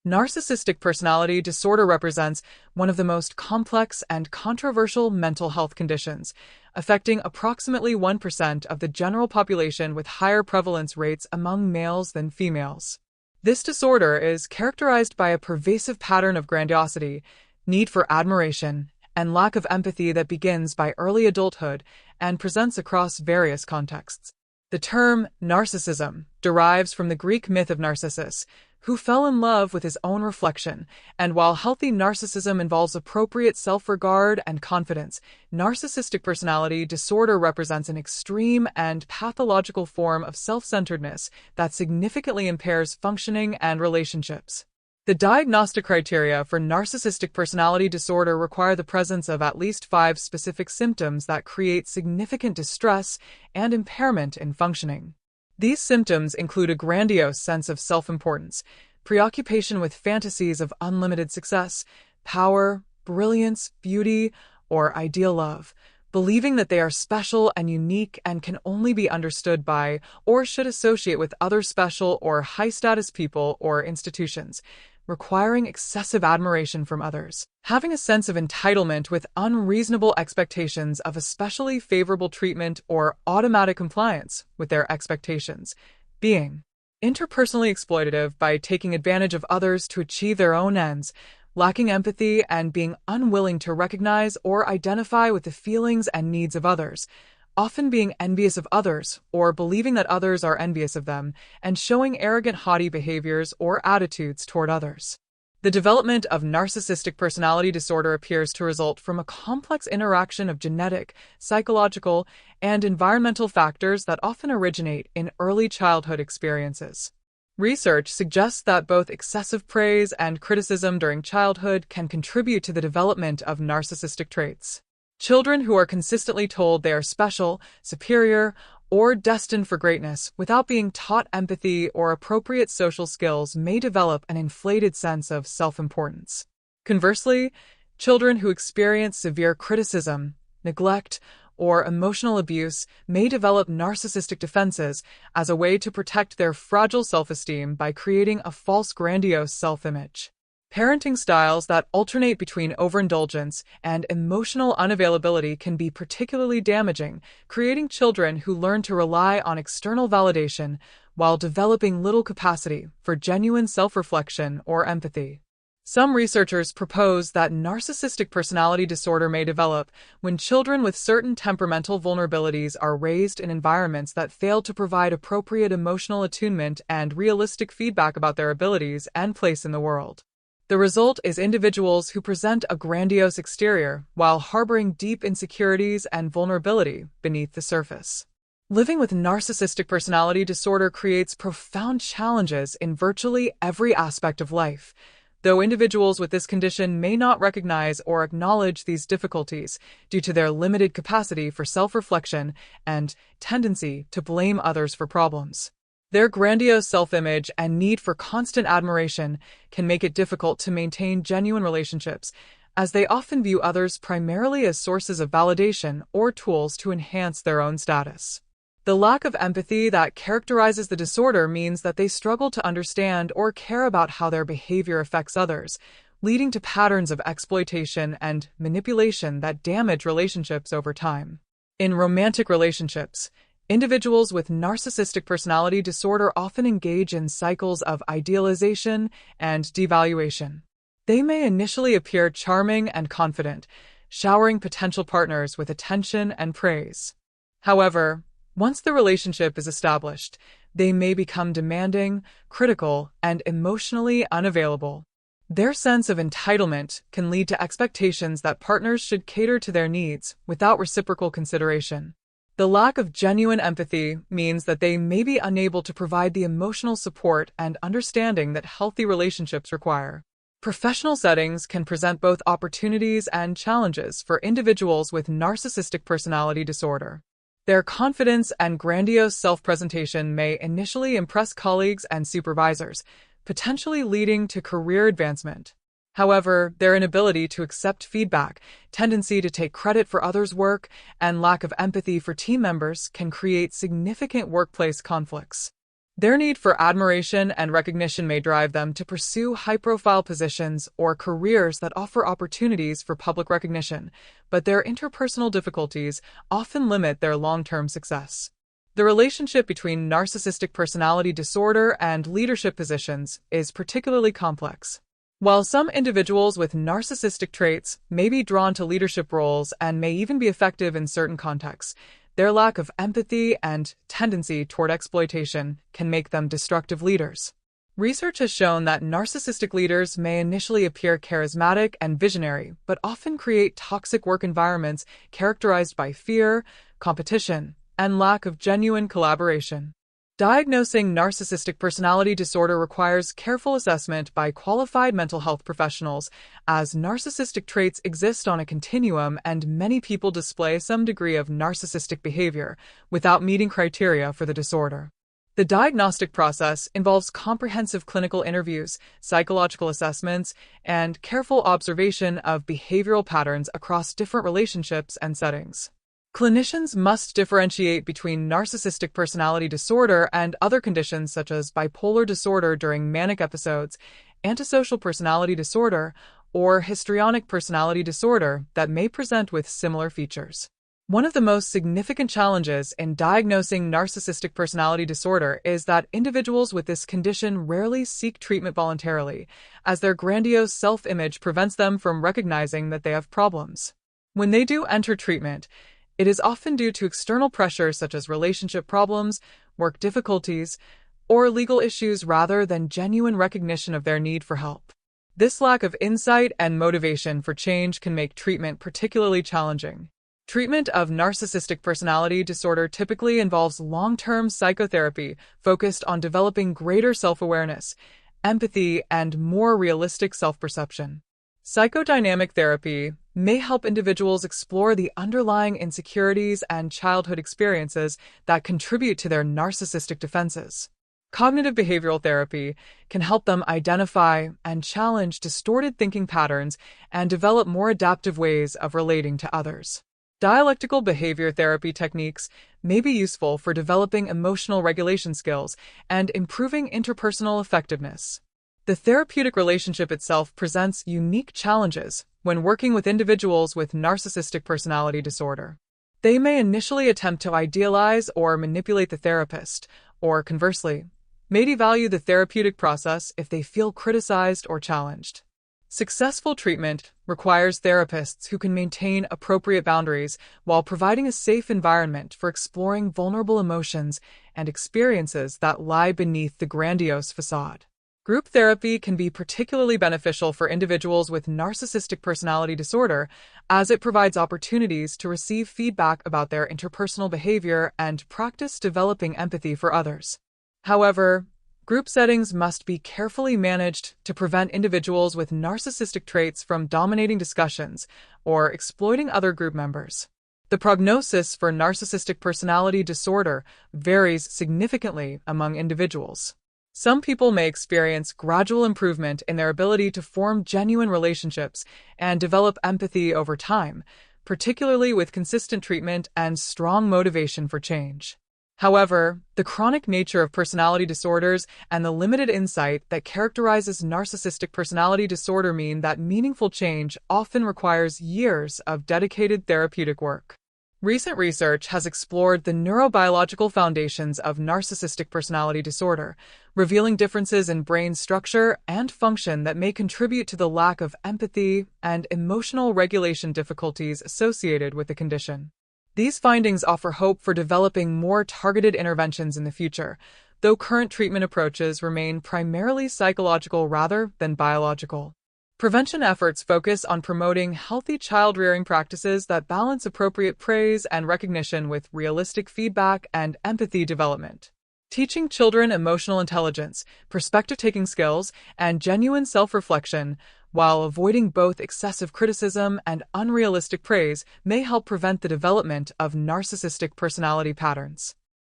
Narcissistic personality disorder represents one of the most complex and controversial mental health conditions, affecting approximately 1% of the general population with higher prevalence rates among males than females. This disorder is characterized by a pervasive pattern of grandiosity, need for admiration, and lack of empathy that begins by early adulthood and presents across various contexts. The term narcissism derives from the Greek myth of Narcissus, who fell in love with his own reflection, and while healthy narcissism involves appropriate self-regard and confidence, narcissistic personality disorder represents an extreme and pathological form of self-centeredness that significantly impairs functioning and relationships. The diagnostic criteria for narcissistic personality disorder require the presence of at least 5 specific symptoms that create significant distress and impairment in functioning. These symptoms include a grandiose sense of self-importance, preoccupation with fantasies of unlimited success, power, brilliance, beauty, or ideal love, believing that they are special and unique and can only be understood by or should associate with other special or high-status people or institutions, requiring excessive admiration from others, having a sense of entitlement with unreasonable expectations of especially favorable treatment or automatic compliance with their expectations, being interpersonally exploitative by taking advantage of others to achieve their own ends, lacking empathy and being unwilling to recognize or identify with the feelings and needs of others, often being envious of others or believing that others are envious of them, and showing arrogant, haughty behaviors or attitudes toward others. The development of narcissistic personality disorder appears to result from a complex interaction of genetic, psychological, and environmental factors that often originate in early childhood experiences. Research suggests that both excessive praise and criticism during childhood can contribute to the development of narcissistic traits. Children who are consistently told they are special, superior, or destined for greatness without being taught empathy or appropriate social skills may develop an inflated sense of self-importance. Conversely, children who experience severe criticism, neglect, or emotional abuse may develop narcissistic defenses as a way to protect their fragile self-esteem by creating a false grandiose self-image. Parenting styles that alternate between overindulgence and emotional unavailability can be particularly damaging, creating children who learn to rely on external validation while developing little capacity for genuine self-reflection or empathy. Some researchers propose that narcissistic personality disorder may develop when children with certain temperamental vulnerabilities are raised in environments that fail to provide appropriate emotional attunement and realistic feedback about their abilities and place in the world. The result is individuals who present a grandiose exterior while harboring deep insecurities and vulnerability beneath the surface. Living with narcissistic personality disorder creates profound challenges in virtually every aspect of life. Though individuals with this condition may not recognize or acknowledge these difficulties due to their limited capacity for self-reflection and tendency to blame others for problems. Their grandiose self-image and need for constant admiration can make it difficult to maintain genuine relationships, as they often view others primarily as sources of validation or tools to enhance their own status. The lack of empathy that characterizes the disorder means that they struggle to understand or care about how their behavior affects others, leading to patterns of exploitation and manipulation that damage relationships over time. In romantic relationships, individuals with narcissistic personality disorder often engage in cycles of idealization and devaluation. They may initially appear charming and confident, showering potential partners with attention and praise. However, once the relationship is established, they may become demanding, critical, and emotionally unavailable. Their sense of entitlement can lead to expectations that partners should cater to their needs without reciprocal consideration. The lack of genuine empathy means that they may be unable to provide the emotional support and understanding that healthy relationships require. Professional settings can present both opportunities and challenges for individuals with narcissistic personality disorder. Their confidence and grandiose self-presentation may initially impress colleagues and supervisors, potentially leading to career advancement. However, their inability to accept feedback, tendency to take credit for others' work, and lack of empathy for team members can create significant workplace conflicts. Their need for admiration and recognition may drive them to pursue high-profile positions or careers that offer opportunities for public recognition, but their interpersonal difficulties often limit their long-term success. The relationship between narcissistic personality disorder and leadership positions is particularly complex. While some individuals with narcissistic traits may be drawn to leadership roles and may even be effective in certain contexts, their lack of empathy and tendency toward exploitation can make them destructive leaders. Research has shown that narcissistic leaders may initially appear charismatic and visionary, but often create toxic work environments characterized by fear, competition, and lack of genuine collaboration. Diagnosing narcissistic personality disorder requires careful assessment by qualified mental health professionals, as narcissistic traits exist on a continuum and many people display some degree of narcissistic behavior without meeting criteria for the disorder. The diagnostic process involves comprehensive clinical interviews, psychological assessments, and careful observation of behavioral patterns across different relationships and settings. Clinicians must differentiate between narcissistic personality disorder and other conditions such as bipolar disorder during manic episodes, antisocial personality disorder, or histrionic personality disorder that may present with similar features. One of the most significant challenges in diagnosing narcissistic personality disorder is that individuals with this condition rarely seek treatment voluntarily, as their grandiose self-image prevents them from recognizing that they have problems. When they do enter treatment, it is often due to external pressures such as relationship problems, work difficulties, or legal issues rather than genuine recognition of their need for help. This lack of insight and motivation for change can make treatment particularly challenging. Treatment of narcissistic personality disorder typically involves long-term psychotherapy focused on developing greater self-awareness, empathy, and more realistic self-perception. Psychodynamic therapy may help individuals explore the underlying insecurities and childhood experiences that contribute to their narcissistic defenses. Cognitive behavioral therapy can help them identify and challenge distorted thinking patterns and develop more adaptive ways of relating to others. Dialectical behavior therapy techniques may be useful for developing emotional regulation skills and improving interpersonal effectiveness. The therapeutic relationship itself presents unique challenges when working with individuals with narcissistic personality disorder. They may initially attempt to idealize or manipulate the therapist, or conversely, may devalue the therapeutic process if they feel criticized or challenged. Successful treatment requires therapists who can maintain appropriate boundaries while providing a safe environment for exploring vulnerable emotions and experiences that lie beneath the grandiose facade. Group therapy can be particularly beneficial for individuals with narcissistic personality disorder, as it provides opportunities to receive feedback about their interpersonal behavior and practice developing empathy for others. However, group settings must be carefully managed to prevent individuals with narcissistic traits from dominating discussions or exploiting other group members. The prognosis for narcissistic personality disorder varies significantly among individuals. Some people may experience gradual improvement in their ability to form genuine relationships and develop empathy over time, particularly with consistent treatment and strong motivation for change. However, the chronic nature of personality disorders and the limited insight that characterizes narcissistic personality disorder mean that meaningful change often requires years of dedicated therapeutic work. Recent research has explored the neurobiological foundations of narcissistic personality disorder, revealing differences in brain structure and function that may contribute to the lack of empathy and emotional regulation difficulties associated with the condition. These findings offer hope for developing more targeted interventions in the future, though current treatment approaches remain primarily psychological rather than biological. Prevention efforts focus on promoting healthy child-rearing practices that balance appropriate praise and recognition with realistic feedback and empathy development. Teaching children emotional intelligence, perspective-taking skills, and genuine self-reflection, while avoiding both excessive criticism and unrealistic praise, may help prevent the development of narcissistic personality patterns.